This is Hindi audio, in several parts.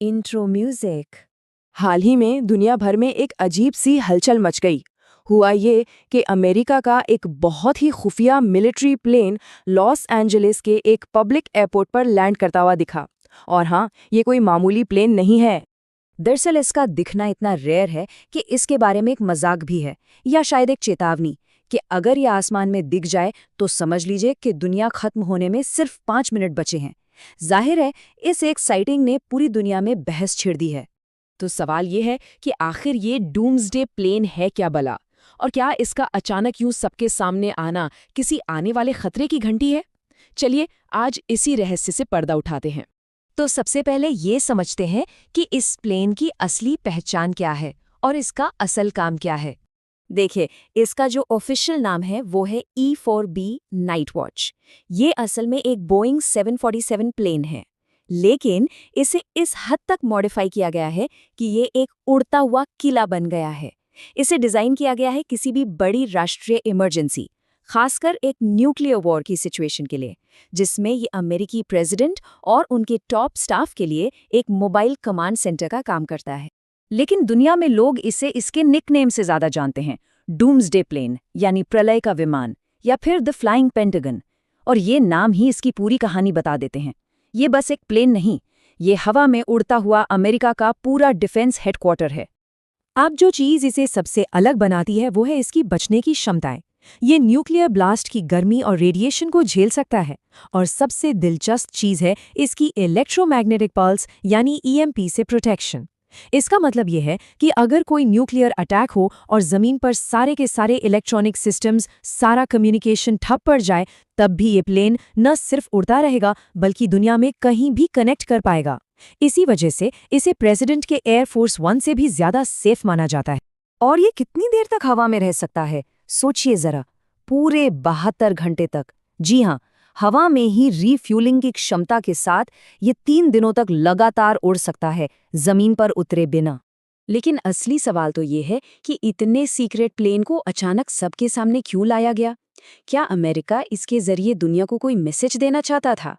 Intro music. हाल ही में दुनिया भर में एक अजीब सी हलचल मच गई। हुआ ये कि अमेरिका का एक बहुत ही खुफिया मिलिट्री प्लेन लॉस एंजलिस के एक पब्लिक एयरपोर्ट पर लैंड करता हुआ दिखा। और हाँ, ये कोई मामूली प्लेन नहीं है। दरअसल इसका दिखना इतना रेयर है कि इसके बारे में एक मजाक भी है, या शायद एक चेतावनी कि अगर ये आसमान में दिख जाए तो समझ लीजिए कि दुनिया खत्म होने में सिर्फ 5 मिनट बचे हैं। जाहिर है, इस एक साइटिंग ने पूरी दुनिया में बहस छेड़ दी है। तो सवाल ये है कि आखिर ये डूम्सडे प्लेन है क्या भला, और क्या इसका अचानक यूं सबके सामने आना किसी आने वाले खतरे की घंटी है? चलिए आज इसी रहस्य से पर्दा उठाते हैं। तो सबसे पहले ये समझते हैं कि इस प्लेन की असली पहचान क्या है और इसका असल काम क्या है। देखिए, इसका जो ऑफिशियल नाम है वो है E4B नाइट वॉच। ये असल में एक बोइंग 747 प्लेन है, लेकिन इसे इस हद तक मॉडिफाई किया गया है कि ये एक उड़ता हुआ किला बन गया है। इसे डिजाइन किया गया है किसी भी बड़ी राष्ट्रीय इमरजेंसी, खासकर एक न्यूक्लियर वॉर की सिचुएशन के लिए, जिसमें ये अमेरिकी प्रेसिडेंट और उनके टॉप स्टाफ के लिए एक मोबाइल कमांड सेंटर का काम करता है। लेकिन दुनिया में लोग इसे इसके निकनेम से ज्यादा जानते हैं, डूम्सडे प्लेन यानी प्रलय का विमान, या फिर द फ्लाइंग पेंटागन। और ये नाम ही इसकी पूरी कहानी बता देते हैं। ये बस एक प्लेन नहीं, ये हवा में उड़ता हुआ अमेरिका का पूरा डिफेंस हेडक्वार्टर है। अब जो चीज इसे सबसे अलग बनाती है वो है इसकी बचने की क्षमताएं। ये न्यूक्लियर ब्लास्ट की गर्मी और रेडिएशन को झेल सकता है। और सबसे दिलचस्प चीज है इसकी इलेक्ट्रोमैग्नेटिक पल्स यानी ईएमपी से प्रोटेक्शन। इसका मतलब यह है कि अगर कोई न्यूक्लियर अटैक हो और जमीन पर सारे के सारे इलेक्ट्रॉनिक सिस्टम्स, सारा कम्युनिकेशन ठप पड़ जाए, तब भी ये प्लेन न सिर्फ उड़ता रहेगा बल्कि दुनिया में कहीं भी कनेक्ट कर पाएगा। इसी वजह से इसे प्रेसिडेंट के एयरफोर्स वन से भी ज्यादा सेफ माना जाता है। और ये कितनी देर तक हवा में रह सकता है, सोचिए जरा, पूरे 72 घंटे तक। जी हाँ, हवा में ही रीफ्यूलिंग की क्षमता के साथ ये 3 दिनों तक लगातार उड़ सकता है, जमीन पर उतरे बिना। लेकिन असली सवाल तो ये है कि इतने सीक्रेट प्लेन को अचानक सबके सामने क्यों लाया गया? क्या अमेरिका इसके जरिए दुनिया को कोई मैसेज देना चाहता था?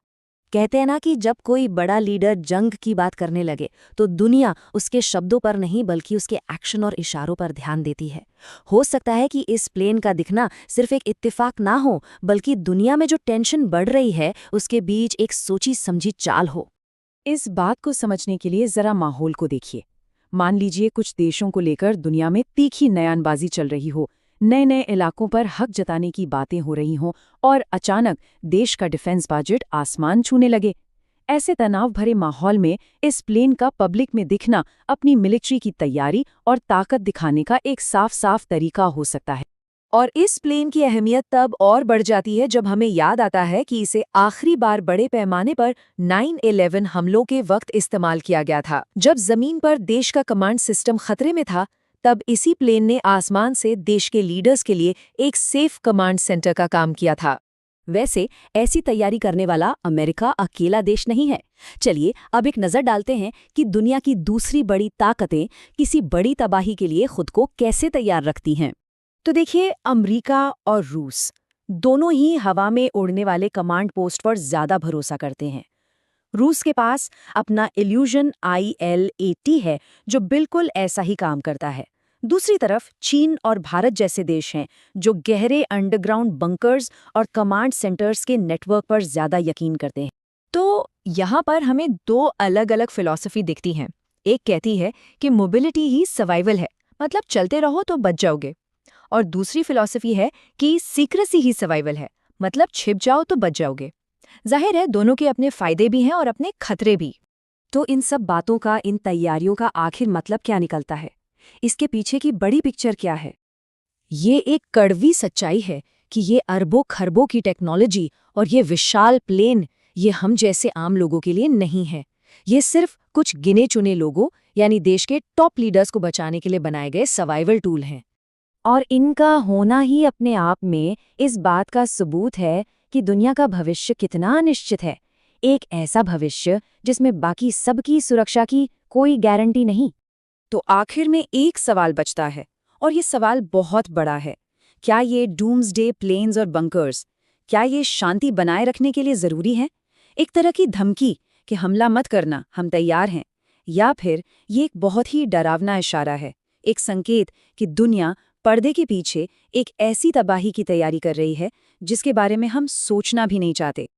कहते हैं ना कि जब कोई बड़ा लीडर जंग की बात करने लगे तो दुनिया उसके शब्दों पर नहीं बल्कि उसके एक्शन और इशारों पर ध्यान देती है। हो सकता है कि इस प्लेन का दिखना सिर्फ एक इत्तेफाक ना हो, बल्कि दुनिया में जो टेंशन बढ़ रही है उसके बीच एक सोची समझी चाल हो। इस बात को समझने के लिए जरा माहौल को देखिए। मान लीजिए कुछ देशों को लेकर दुनिया में तीखी बयानबाजी चल रही हो, नए नए इलाकों पर हक जताने की बातें हो रही हों, और अचानक देश का डिफेंस बजट आसमान छूने लगे। ऐसे तनाव भरे माहौल में इस प्लेन का पब्लिक में दिखना अपनी मिलिट्री की तैयारी और ताकत दिखाने का एक साफ साफ तरीका हो सकता है। और इस प्लेन की अहमियत तब और बढ़ जाती है जब हमें याद आता है कि इसे आखिरी बार बड़े पैमाने पर 9/11 हमलों के वक्त इस्तेमाल किया गया था। जब जमीन पर देश का कमांड सिस्टम खतरे में था, तब इसी प्लेन ने आसमान से देश के लीडर्स के लिए एक सेफ कमांड सेंटर का काम किया था। वैसे ऐसी तैयारी करने वाला अमेरिका अकेला देश नहीं है। चलिए अब एक नज़र डालते हैं कि दुनिया की दूसरी बड़ी ताकतें किसी बड़ी तबाही के लिए खुद को कैसे तैयार रखती हैं। तो देखिए, अमेरिका और रूस दोनों ही हवा में उड़ने वाले कमांड पोस्ट पर ज्यादा भरोसा करते हैं। रूस के पास अपना इल्यूजन IL-80 है जो बिल्कुल ऐसा ही काम करता है। दूसरी तरफ चीन और भारत जैसे देश हैं जो गहरे अंडरग्राउंड बंकर्स और कमांड सेंटर्स के नेटवर्क पर ज्यादा यकीन करते हैं। तो यहाँ पर हमें दो अलग अलग फिलॉसफी दिखती हैं। एक कहती है कि मोबिलिटी ही सर्वाइवल है, मतलब चलते रहो तो बच जाओगे। और दूसरी फिलॉसफी है कि सीक्रेसी ही सर्वाइवल है, मतलब छिप जाओ तो बच जाओगे। जाहिर है, दोनों के अपने फायदे भी हैं और अपने खतरे भी। तो इन सब बातों का, इन तैयारियों का आखिर मतलब क्या निकलता है? इसके पीछे की बड़ी पिक्चर क्या है? ये एक कड़वी सच्चाई है कि ये अरबों खरबों की टेक्नोलॉजी और ये विशाल प्लेन, ये हम जैसे आम लोगों के लिए नहीं है। ये सिर्फ कुछ गिने चुने लोगों यानी देश के टॉप लीडर्स को बचाने के लिए बनाए गए सर्वाइवल टूल हैं। और इनका होना ही अपने आप में इस बात का सबूत है कि दुनिया का भविष्य कितना अनिश्चित है। एक ऐसा भविष्य जिसमें बाकी सबकी सुरक्षा की कोई गारंटी नहीं। तो आखिर में एक सवाल बचता है, और ये सवाल बहुत बड़ा है। क्या ये डूम्सडे प्लेन्स और बंकर्स, क्या ये शांति बनाए रखने के लिए जरूरी है? एक तरह की धमकी कि हमला मत करना, हम तैयार हैं? या फिर ये एक बहुत ही डरावना इशारा है, एक संकेत कि दुनिया पर्दे के पीछे एक ऐसी तबाही की तैयारी कर रही है जिसके बारे में हम सोचना भी नहीं चाहते।